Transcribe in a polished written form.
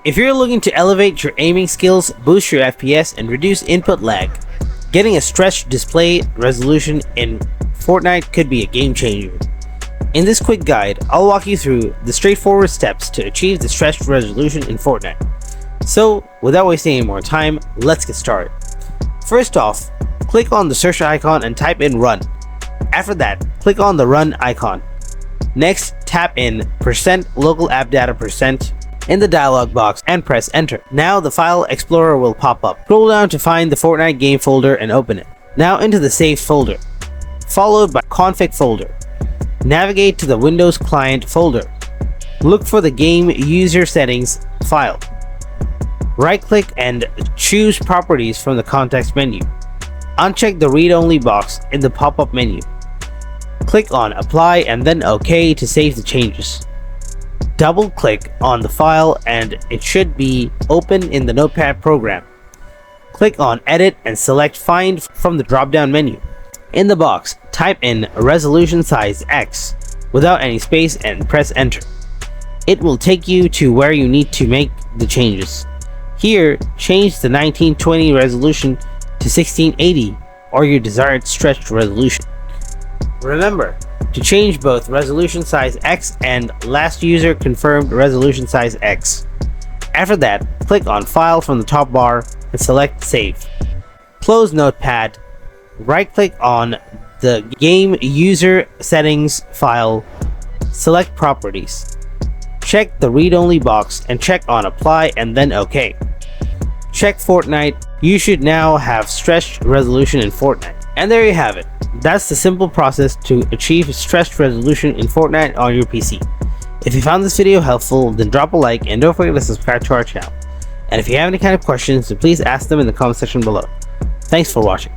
If you're looking to elevate your aiming skills, boost your FPS, and reduce input lag, getting a stretched display resolution in Fortnite could be a game changer. In this quick guide, I'll walk you through the straightforward steps to achieve the stretched resolution in Fortnite. So, without wasting any more time, let's get started. First off, click on the search icon and type in run. After that, click on the run icon. Next, tap in %local app data % in the dialog box and press enter. Now the file explorer will pop up. Scroll down to find the Fortnite game folder and open it. Now into the saved folder, followed by config folder. Navigate to the Windows client folder. Look for the game user settings file. Right click and choose properties from the context menu. Uncheck the read-only box in the pop-up menu. Click on apply and then OK to save the changes. Double click on the file and it should be open in the Notepad program. Click on edit and select find from the drop-down menu. In the box, type in resolution size X without any space and press enter. It will take you to where you need to make the changes. Here, change the 1920 resolution to 1680 or your desired stretched resolution. Remember to change both resolution size X and last user confirmed resolution size X. After that, click on File from the top bar and select Save. Close Notepad. Right-click on the game user settings file, select properties. Check the read-only box and check on apply and then OK. Check Fortnite. You should now have stretched resolution in Fortnite. And there you have it. That's the simple process to achieve stretched resolution in Fortnite on your PC. If you found this video helpful, then drop a like and don't forget to subscribe to our channel. And if you have any kind of questions, then please ask them in the comment section below. Thanks for watching.